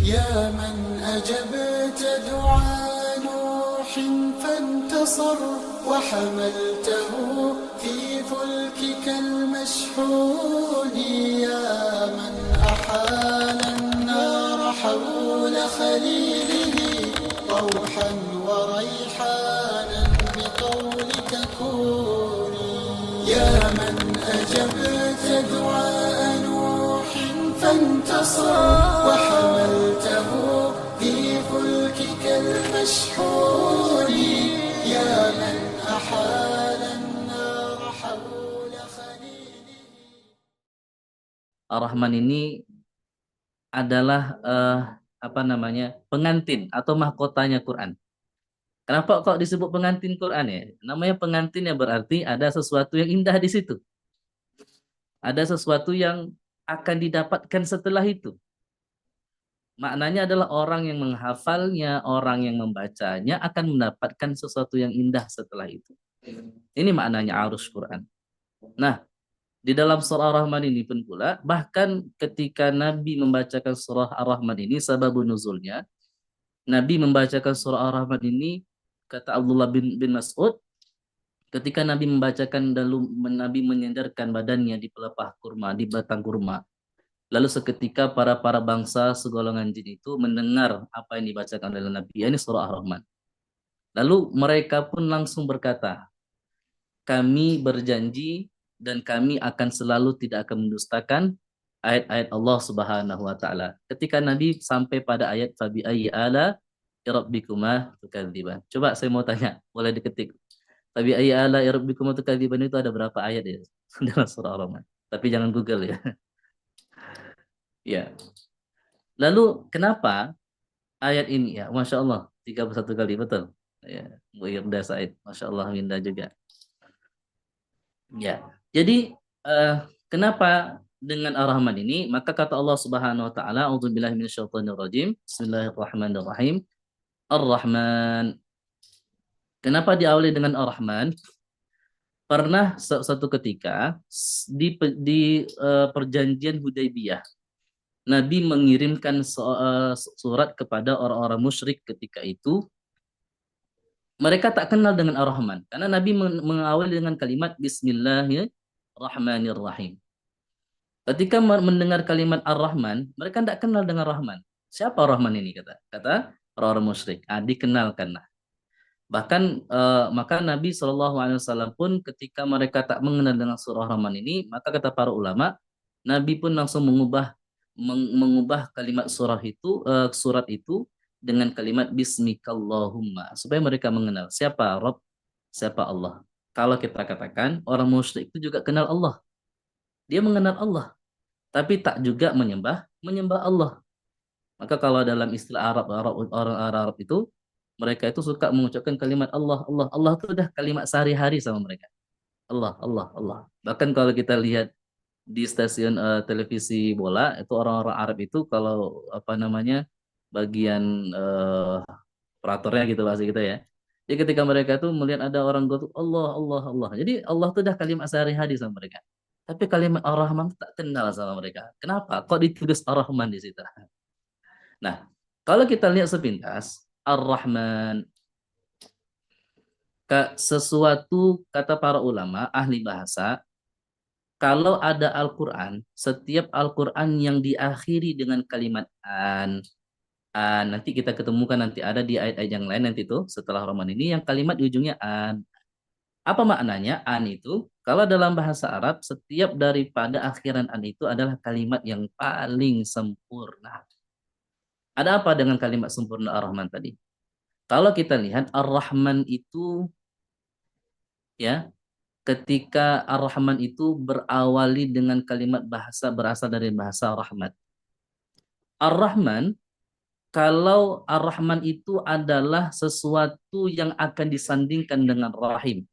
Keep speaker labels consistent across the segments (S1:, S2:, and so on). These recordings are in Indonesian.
S1: يا من أجبت دعاء نوح فانتصر وحملته في فلكك المشحون. يا من أحال النار حول خليله روحا وريحانا بقولك كوني. يا من أجبت دعاء نوح فانتصر وحملته في فلكك المشحون. يا من أحال النار حول خليله.
S2: Ar-Rahman ini adalah pengantin atau mahkotanya Quran. Kenapa kok disebut pengantin Quran ya? Namanya pengantin ya berarti ada sesuatu yang indah di situ. Ada sesuatu yang akan didapatkan setelah itu. Maknanya adalah orang yang menghafalnya, orang yang membacanya akan mendapatkan sesuatu yang indah setelah itu. Ini maknanya arus Quran. Nah, di dalam surah Ar-Rahman ini pun pula, bahkan ketika Nabi membacakan surah Ar-Rahman ini, sababun nuzulnya, Nabi membacakan surah Ar-Rahman ini, kata Abdullah bin Mas'ud, ketika Nabi membacakan, lalu Nabi menyandarkan badannya di pelepah kurma, di batang kurma. Lalu seketika para bangsa segolongan jin itu mendengar apa yang dibacakan oleh Nabi, ini surah Ar-Rahman. Lalu mereka pun langsung berkata, kami berjanji dan kami akan selalu tidak akan mendustakan ayat-ayat Allah Subhanahu wa taala. Ketika Nabi sampai pada ayat fabi ayyi ala rabbikuma tukadziban. Coba saya mau tanya, boleh diketik. Fabi ayyi ala rabbikuma tukadziban itu ada berapa ayat ya dalam surah Ar-Rahman? Tapi jangan Google ya. Ya. Lalu kenapa ayat ini ya? Masya Allah 31 kali betul. Ya, Bu Irda Said. Masya Allah Winda juga. Ya. Jadi kenapa dengan Ar-Rahman ini? Maka kata Allah Subhanahu wa taala, "A'udzubillahi minasyaitonirrajim. Bismillahirrahmanirrahim. Ar-Rahman." Kenapa diawali dengan Ar-Rahman? Pernah suatu ketika di perjanjian Hudaybiyah, Nabi mengirimkan surat kepada orang-orang musyrik ketika itu. Mereka tak kenal dengan Ar-Rahman karena Nabi mengawali dengan kalimat Bismillahirrahmanirrahim. Ketika mendengar kalimat Ar-Rahman, mereka tidak kenal dengan Rahman. Siapa Rahman ini kata orang-orang musyrik. Dikenalkanlah. Bahkan maka Nabi SAW pun ketika mereka tak mengenal dengan surah Rahman ini, maka kata para ulama, Nabi pun langsung mengubah kalimat surat itu dengan kalimat Bismikallahumma supaya mereka mengenal siapa Rabb, siapa Allah. Kalau kita katakan orang musyrik itu juga kenal Allah, dia mengenal Allah, tapi tak juga menyembah Allah. Maka kalau dalam istilah orang Arab itu mereka itu suka mengucapkan kalimat Allah, Allah, Allah itu udah kalimat sehari-hari sama mereka. Allah, Allah, Allah. Bahkan kalau kita lihat di stasiun televisi bola itu orang-orang Arab itu kalau bagian operatornya gitu bahasa kita ya. Jadi ketika mereka tuh melihat ada orang gol tuh Allah, Allah, Allah. Jadi Allah itu udah kalimat sehari-hari sama mereka. Tapi kalimat Ar-Rahman tak kenal sama mereka. Kenapa? Kok ditulis Ar-Rahman di situ? Nah, kalau kita lihat sepintas, Ar-Rahman, sesuatu kata para ulama, ahli bahasa, kalau ada Al-Quran, setiap Al-Quran yang diakhiri dengan kalimat nanti kita ketemukan nanti ada di ayat-ayat yang lain nanti itu setelah Rahman ini yang kalimat di ujungnya an. Apa maknanya? An itu, kalau dalam bahasa Arab, setiap daripada akhiran an itu adalah kalimat yang paling sempurna. Ada apa dengan kalimat sempurna Ar-Rahman tadi? Kalau kita lihat Ar-Rahman itu ya, ketika Ar-Rahman itu berawali dengan kalimat bahasa berasal dari bahasa rahmat. Ar-Rahman, kalau Ar-Rahman itu adalah sesuatu yang akan disandingkan dengan rahim.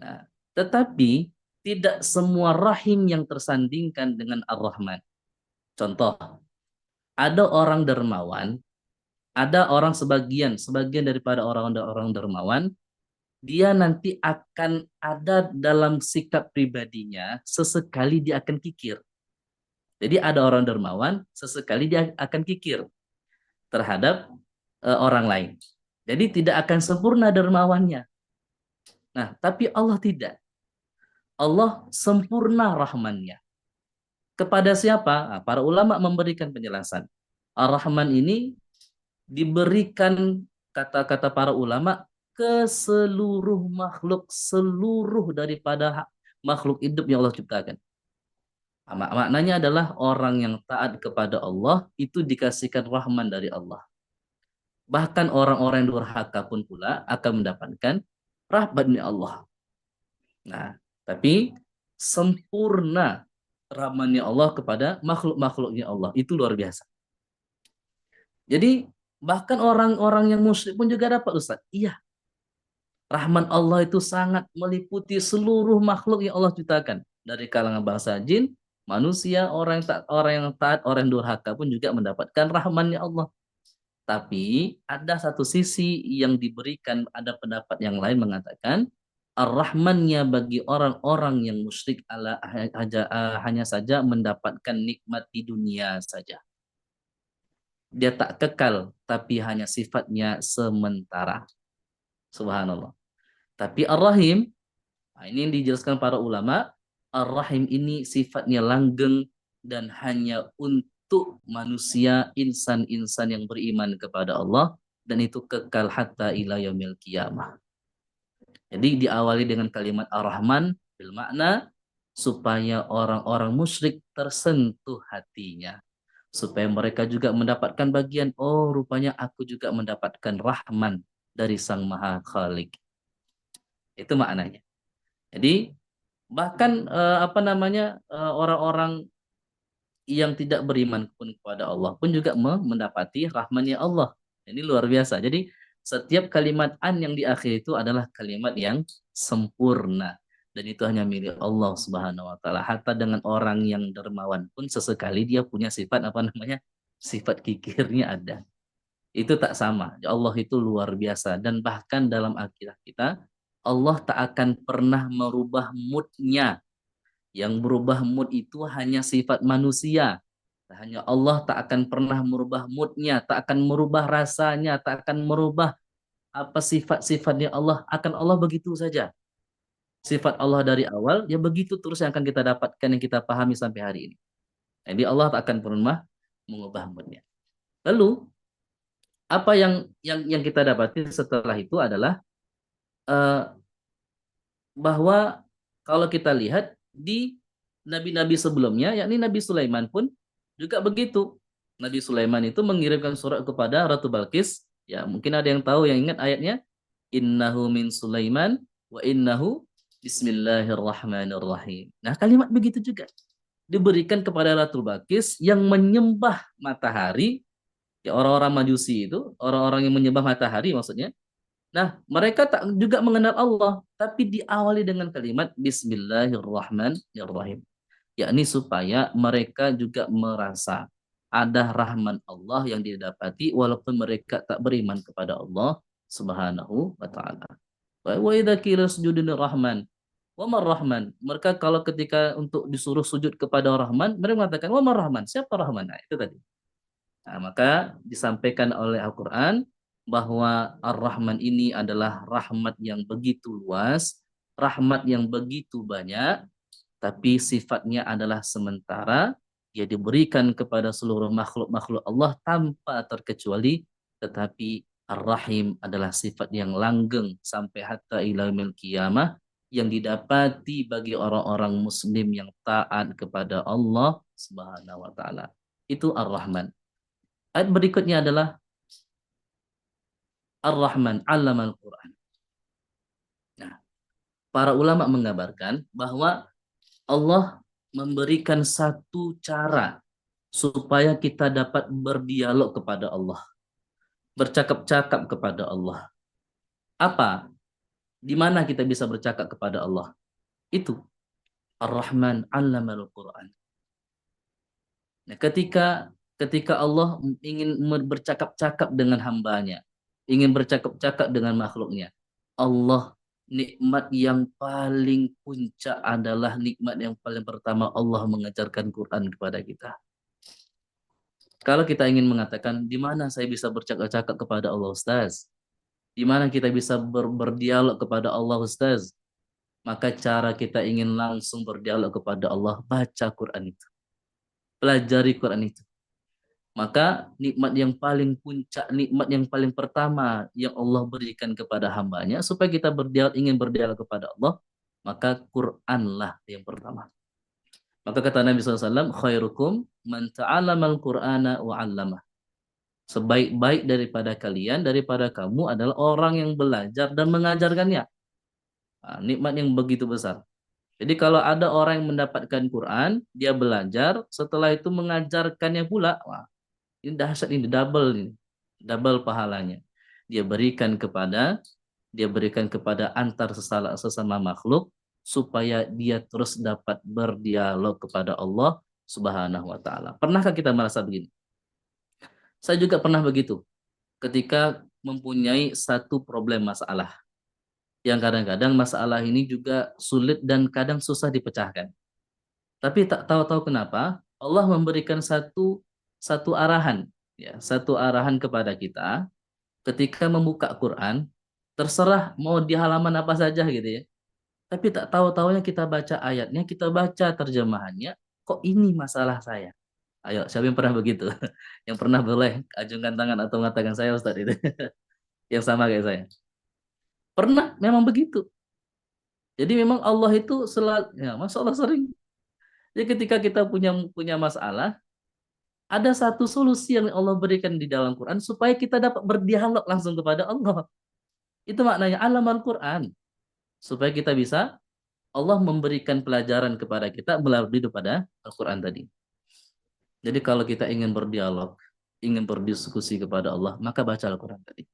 S2: Nah, tetapi tidak semua rahim yang tersandingkan dengan Ar-Rahman. Contoh, ada orang dermawan, ada orang sebagian daripada orang-orang dermawan, dia nanti akan ada dalam sikap pribadinya, sesekali dia akan kikir. Jadi ada orang dermawan, sesekali dia akan kikir terhadap orang lain. Jadi tidak akan sempurna dermawannya. Nah, tapi Allah tidak. Allah sempurna rahmannya. Kepada siapa? Nah, para ulama memberikan penjelasan. Ar-Rahman ini diberikan kata-kata para ulama ke seluruh makhluk, seluruh daripada makhluk hidup yang Allah ciptakan. Maknanya adalah orang yang taat kepada Allah itu dikasihkan rahman dari Allah. Bahkan orang-orang yang durhaka pun pula akan mendapatkan rahmatnya Allah. Nah, tapi sempurna rahmannya Allah kepada makhluk-makhluknya Allah. Itu luar biasa. Jadi bahkan orang-orang yang musyrik pun juga dapat, Ustaz. Iya, rahman Allah itu sangat meliputi seluruh makhluk yang Allah ciptakan. Dari kalangan bangsa jin, manusia, orang yang taat, orang yang durhaka pun juga mendapatkan rahmannya Allah. Tapi ada satu sisi yang diberikan, ada pendapat yang lain mengatakan ar-Rahmannya bagi orang-orang yang musyrik hanya saja mendapatkan nikmat di dunia saja. Dia tak kekal, tapi hanya sifatnya sementara. Subhanallah. Tapi Ar-Rahim, ini yang dijelaskan para ulama, Ar-Rahim ini sifatnya langgeng dan hanya untuk manusia, insan-insan yang beriman kepada Allah, dan itu kekal hatta ila yaumil qiyamah. Jadi diawali dengan kalimat Ar-Rahman bil makna supaya orang-orang musyrik tersentuh hatinya, supaya mereka juga mendapatkan bagian, oh rupanya aku juga mendapatkan rahman dari Sang Maha Khalik. Itu maknanya. Jadi bahkan orang-orang yang tidak beriman pun kepada Allah pun juga mendapati rahmannya Allah. Ini luar biasa. Jadi setiap kalimat an yang di akhir itu adalah kalimat yang sempurna, dan itu hanya milik Allah Subhanahu wa taala. Hatta dengan orang yang dermawan pun sesekali dia punya sifat sifat kikirnya ada. Itu tak sama. Allah itu luar biasa, dan bahkan dalam akidah kita Allah tak akan pernah merubah moodnya. Yang berubah mood itu hanya sifat manusia. Hanya Allah tak akan pernah merubah moodnya, tak akan merubah rasanya, tak akan merubah apa sifat-sifatnya Allah. Akan Allah begitu saja. Sifat Allah dari awal, ya begitu terus yang akan kita dapatkan, yang kita pahami sampai hari ini. Jadi Allah tak akan pernah mengubah moodnya. Lalu apa yang kita dapati setelah itu adalah uh, bahwa kalau kita lihat di nabi-nabi sebelumnya, yakni Nabi Sulaiman pun juga begitu. Nabi Sulaiman itu mengirimkan surat kepada Ratu Balkis. Ya, mungkin ada yang tahu, yang ingat ayatnya. Innahu min Sulaiman wa innahu bismillahirrahmanirrahim. Nah, kalimat begitu juga diberikan kepada Ratu Balkis yang menyembah matahari. Ya, orang-orang Majusi itu, orang-orang yang menyembah matahari maksudnya. Nah, mereka tak juga mengenal Allah, tapi diawali dengan kalimat Bismillahirrahmanirrahim. Yakni supaya mereka juga merasa ada rahman Allah yang didapati walaupun mereka tak beriman kepada Allah Subhanahu wa taala. Wa idza qila sujudun rahman wa mar rahman. Mereka kalau ketika untuk disuruh sujud kepada Rahman, mereka mengatakan wa mar rahman. Siapa Rahman? Nah, itu tadi. Nah, maka disampaikan oleh Al-Qur'an bahwa Ar-Rahman ini adalah rahmat yang begitu luas, rahmat yang begitu banyak, tapi sifatnya adalah sementara. Dia diberikan kepada seluruh makhluk-makhluk Allah tanpa terkecuali, tetapi Ar-Rahim adalah sifat yang langgeng sampai hatta ila yaumil qiyamah, yang didapati bagi orang-orang muslim yang taat kepada Allah Subhanahu wa taala. Itu Ar-Rahman. Ayat berikutnya adalah Ar-Rahman 'allamal Qur'an. Nah, para ulama mengabarkan bahwa Allah memberikan satu cara supaya kita dapat berdialog kepada Allah, bercakap-cakap kepada Allah. Apa? Di mana kita bisa bercakap kepada Allah? Itu Ar-Rahman 'allamal Qur'an. Nah, ketika Allah ingin bercakap-cakap dengan hambanya, ingin bercakap-cakap dengan makhluknya, Allah nikmat yang paling puncak adalah nikmat yang paling pertama Allah mengajarkan Quran kepada kita. Kalau kita ingin mengatakan di mana saya bisa bercakap-cakap kepada Allah Ustaz, di mana kita bisa berdialog kepada Allah Ustaz, maka cara kita ingin langsung berdialog kepada Allah, baca Quran itu, pelajari Quran itu. Maka nikmat yang paling puncak, nikmat yang paling pertama yang Allah berikan kepada hambanya supaya kita ingin berdialog kepada Allah, maka Quranlah yang pertama. Maka kata Nabi SAW, khairukum man ta'alamal Qur'ana wa 'allamah. Sebaik-baik daripada kamu adalah orang yang belajar dan mengajarkannya. Nah, nikmat yang begitu besar. Jadi kalau ada orang yang mendapatkan Quran, dia belajar, setelah itu mengajarkannya pula, wah, ini dahsyat, ini double pahalanya. Dia berikan kepada antar sesama makhluk supaya dia terus dapat berdialog kepada Allah Subhanahu wa taala. Pernahkah kita merasa begini? Saya juga pernah begitu ketika mempunyai satu problem masalah yang kadang-kadang masalah ini juga sulit dan kadang susah dipecahkan. Tapi tak tahu-tahu kenapa Allah memberikan satu arahan, ya, satu arahan kepada kita ketika membuka Quran, terserah mau di halaman apa saja gitu ya. Tapi tak tahu-tahunya kita baca ayatnya, kita baca terjemahannya, kok ini masalah saya? Ayo, siapa yang pernah begitu? Yang pernah boleh ajungkan tangan atau mengatakan saya Ustaz itu. Yang sama kayak saya. Pernah, memang begitu. Jadi memang Allah itu selalu, ya, Masya Allah sering. Jadi ketika kita punya masalah, ada satu solusi yang Allah berikan di dalam Quran supaya kita dapat berdialog langsung kepada Allah. Itu maknanya alam Al-Quran. Supaya kita bisa, Allah memberikan pelajaran kepada kita melalui pada Al-Quran tadi. Jadi kalau kita ingin berdialog, ingin berdiskusi kepada Allah, maka baca Al-Quran tadi.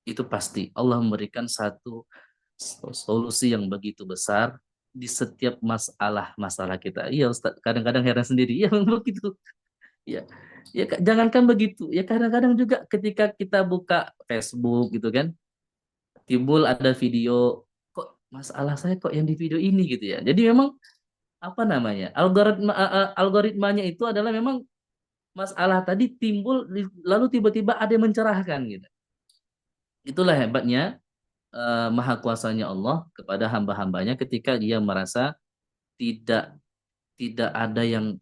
S2: Itu pasti Allah memberikan satu solusi yang begitu besar di setiap masalah kita. Iya Ustaz, kadang-kadang heran sendiri. Iya memang begitu. Ya, ya jangankan begitu. Ya kadang-kadang juga ketika kita buka Facebook gitu kan, timbul ada video, kok masalah saya kok yang di video ini gitu ya. Jadi memang apa namanya? Algoritmanya itu adalah memang masalah tadi timbul lalu tiba-tiba ada yang mencerahkan gitu. Itulah hebatnya maha kuasanya Allah kepada hamba-hambanya ketika dia merasa tidak tidak ada yang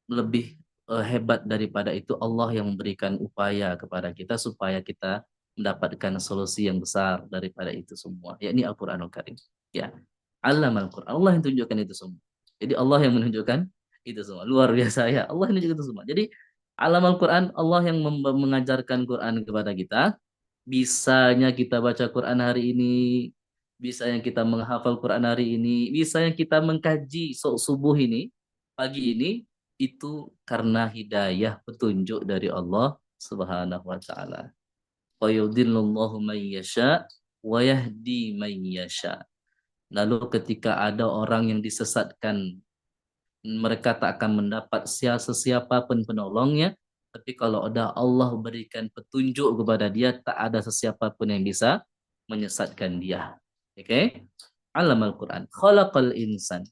S2: lebih hebat daripada itu. Allah yang memberikan upaya kepada kita supaya kita mendapatkan solusi yang besar daripada itu semua, yakni Al-Qur'anul Karim. Ya. Allamal Qur'an. Allah yang tunjukkan itu semua. Jadi Allah yang menunjukkan itu semua. Luar biasa ya. Allah yang menunjukkan itu semua. Jadi Allamal Qur'an, Allah yang mengajarkan Quran kepada kita. Bisanya kita baca Quran hari ini, bisanya kita menghafal Quran hari ini, bisanya kita mengkaji subuh ini, pagi ini, itu karena hidayah petunjuk dari Allah Subhanahu wa taala. Wa yudhillullahu man yasha wa yahdi man yasha. Lalu ketika ada orang yang disesatkan, mereka tak akan mendapat sesiapa pun penolongnya. Tapi kalau ada Allah berikan petunjuk kepada dia, tak ada sesiapa pun yang bisa menyesatkan dia. Oke? Okay? Alam Al-Quran. Khalaqal insan.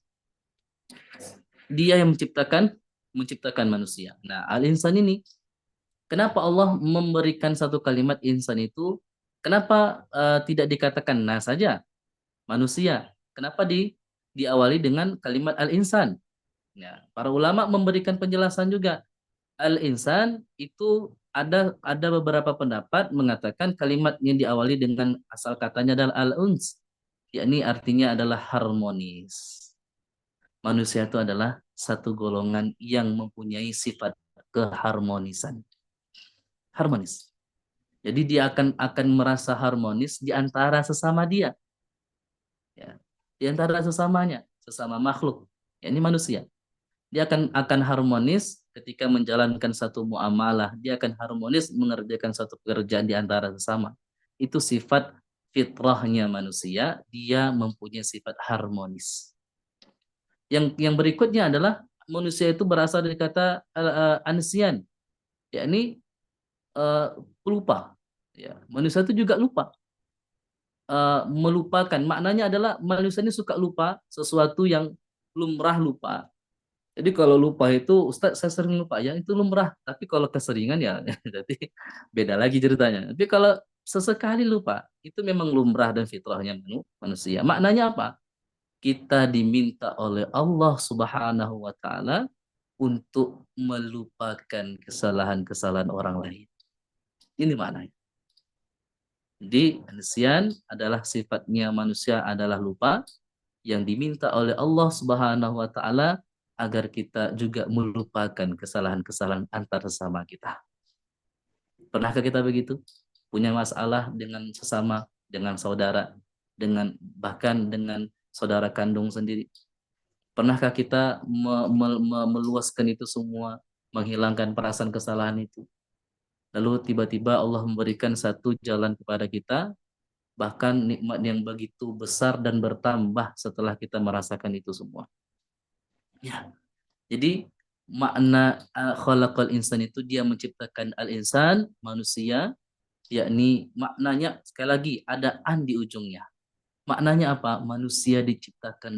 S2: Dia yang menciptakan manusia. Nah, al-insan ini, kenapa Allah memberikan satu kalimat insan itu? Kenapa tidak dikatakan nah saja manusia? Kenapa diawali dengan kalimat al-insan? Ya, para ulama memberikan penjelasan juga. Al-insan itu ada beberapa pendapat mengatakan kalimat yang diawali dengan asal katanya adalah al-uns, yakni artinya adalah harmonis. Manusia itu adalah satu golongan yang mempunyai sifat keharmonisan. Harmonis. Jadi dia akan merasa harmonis di antara sesama dia. Ya, di antara sesamanya, sesama makhluk, yakni manusia. Dia akan harmonis ketika menjalankan satu muamalah. Dia akan harmonis mengerjakan satu pekerjaan di antara sesama. Itu sifat fitrahnya manusia. Dia mempunyai sifat harmonis. Yang berikutnya adalah manusia itu berasal dari kata ansian, yakni pelupa. Ya, manusia itu juga lupa. melupakan. Maknanya adalah manusia ini suka lupa sesuatu yang lumrah lupa. Jadi kalau lupa itu, Ustadz saya sering lupa, ya itu lumrah. Tapi kalau keseringan ya, jadi beda lagi ceritanya. Tapi kalau sesekali lupa, itu memang lumrah dan fitrahnya manusia. Maknanya apa? Kita diminta oleh Allah Subhanahu wa Ta'ala untuk melupakan kesalahan-kesalahan orang lain. Ini maknanya. Jadi, nisyan adalah sifatnya manusia adalah lupa yang diminta oleh Allah Subhanahu wa Ta'ala agar kita juga melupakan kesalahan-kesalahan antar sesama kita. Pernahkah kita begitu? Punya masalah dengan sesama, dengan saudara, dengan bahkan dengan saudara kandung sendiri. Pernahkah kita meluaskan itu semua, menghilangkan perasaan kesalahan itu? Lalu tiba-tiba Allah memberikan satu jalan kepada kita, bahkan nikmat yang begitu besar dan bertambah setelah kita merasakan itu semua. Ya, jadi makna khalaqal insan itu dia menciptakan al-insan, manusia, yakni maknanya sekali lagi ada an di ujungnya. Maknanya apa? Manusia diciptakan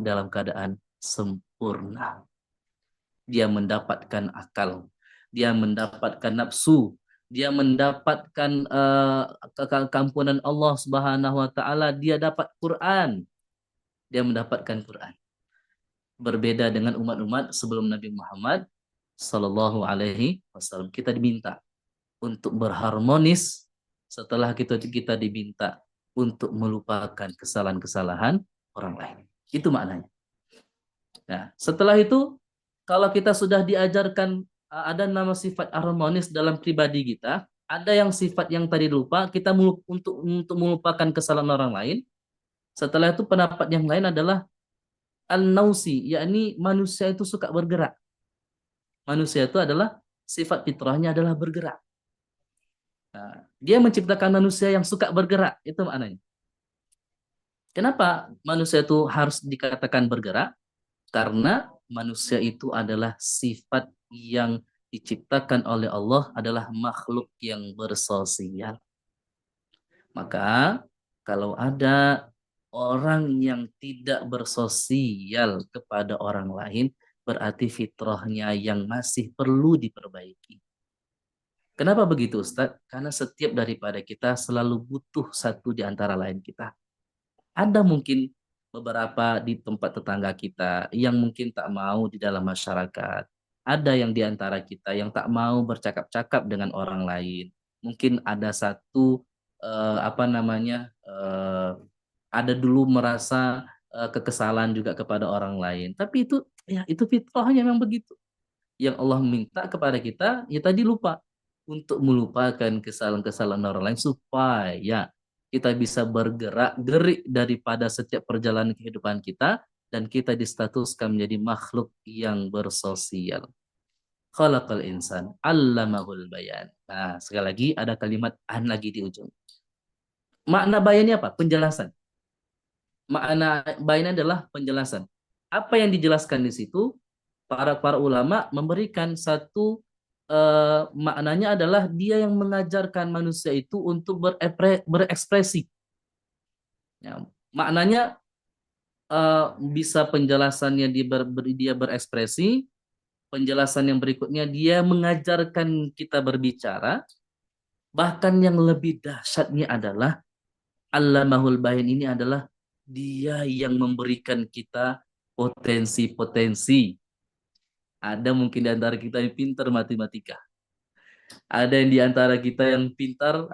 S2: dalam keadaan sempurna. Dia mendapatkan akal, dia mendapatkan nafsu, dia mendapatkan keampunan Allah Subhanahu wa Ta'ala, dia dapat Quran, dia mendapatkan Quran. Berbeda dengan umat-umat sebelum Nabi Muhammad Sallallahu Alaihi Wasallam, kita diminta untuk berharmonis setelah kita diminta untuk melupakan kesalahan-kesalahan orang lain. Itu maknanya. Nah, setelah itu kalau kita sudah diajarkan ada nama sifat harmonis dalam pribadi kita, ada yang sifat yang tadi lupa, kita untuk melupakan kesalahan orang lain. Setelah itu pendapat yang lain adalah al-nausi, yakni manusia itu suka bergerak. Manusia itu adalah sifat fitrahnya adalah bergerak. Nah, dia menciptakan manusia yang suka bergerak, itu maknanya. Kenapa manusia itu harus dikatakan bergerak? Karena manusia itu adalah sifat yang diciptakan oleh Allah, adalah makhluk yang bersosial. Maka kalau ada orang yang tidak bersosial kepada orang lain, berarti fitrahnya yang masih perlu diperbaiki. Kenapa begitu, Ustadz? Karena setiap daripada kita selalu butuh satu di antara lain kita. Ada mungkin beberapa di tempat tetangga kita yang mungkin tak mau di dalam masyarakat. Ada yang di antara kita yang tak mau bercakap-cakap dengan orang lain. Mungkin ada satu ada dulu merasa kekesalan juga kepada orang lain. Tapi itu ya itu fitrahnya memang begitu. Yang Allah minta kepada kita, ya tadi lupa untuk melupakan kesalahan-kesalahan orang lain supaya kita bisa bergerak gerik daripada setiap perjalanan kehidupan kita dan kita distatuskan menjadi makhluk yang bersosial. Khalaqal insan, 'allamahul bayan. Nah, sekali lagi ada kalimat an lagi di ujung. Makna bayannya apa? Penjelasan. Makna bayan adalah penjelasan. Apa yang dijelaskan di situ? Para ulama memberikan satu maknanya adalah dia yang mengajarkan manusia itu untuk berekspresi. Ya, maknanya bisa penjelasannya dia berekspresi, penjelasan yang berikutnya dia mengajarkan kita berbicara, bahkan yang lebih dahsyatnya adalah Allamahul Bayan ini adalah dia yang memberikan kita potensi-potensi. Ada mungkin di antara kita yang pintar matematika. Ada yang di antara kita yang pintar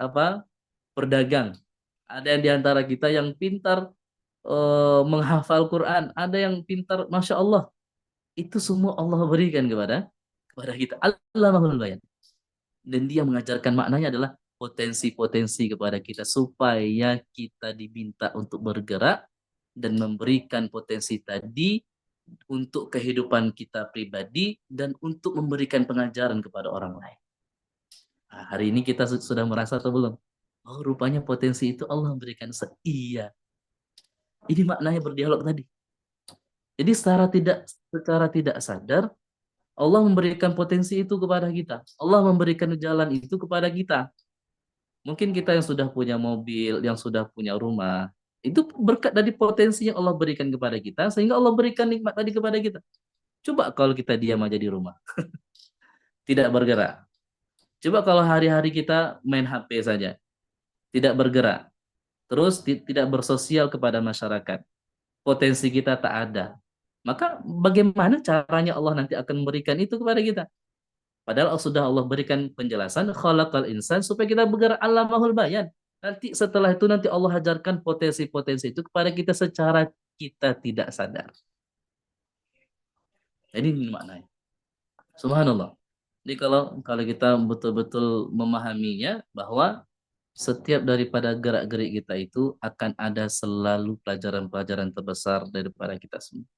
S2: berdagang. Ada yang di antara kita yang pintar menghafal Quran. Ada yang pintar, Masya Allah. Itu semua Allah berikan kepada kita. Allamahul Bayan. Dan dia mengajarkan maknanya adalah potensi-potensi kepada kita supaya kita diminta untuk bergerak dan memberikan potensi tadi untuk kehidupan kita pribadi dan untuk memberikan pengajaran kepada orang lain. Nah, hari ini kita sudah merasa atau belum? Oh, rupanya potensi itu Allah memberikan. Iya. Ini maknanya berdialog tadi. Jadi secara tidak sadar Allah memberikan potensi itu kepada kita. Allah memberikan jalan itu kepada kita. Mungkin kita yang sudah punya mobil, yang sudah punya rumah, itu berkat dari potensi yang Allah berikan kepada kita, sehingga Allah berikan nikmat tadi kepada kita. Coba kalau kita diam aja di rumah, tidak bergerak. Coba kalau hari-hari kita main HP saja, tidak bergerak, terus tidak bersosial kepada masyarakat, potensi kita tak ada. Maka bagaimana caranya Allah nanti akan memberikan itu kepada kita? Padahal sudah Allah berikan penjelasan khalaqal insan supaya kita bergerak alamahul bayan. Nanti setelah itu nanti Allah ajarkan potensi-potensi itu kepada kita secara kita tidak sadar. Ini maknanya. Subhanallah. Jadi kalau kalau kita betul-betul memahaminya bahwa setiap daripada gerak-gerik kita itu akan ada selalu pelajaran-pelajaran terbesar daripada kita semua.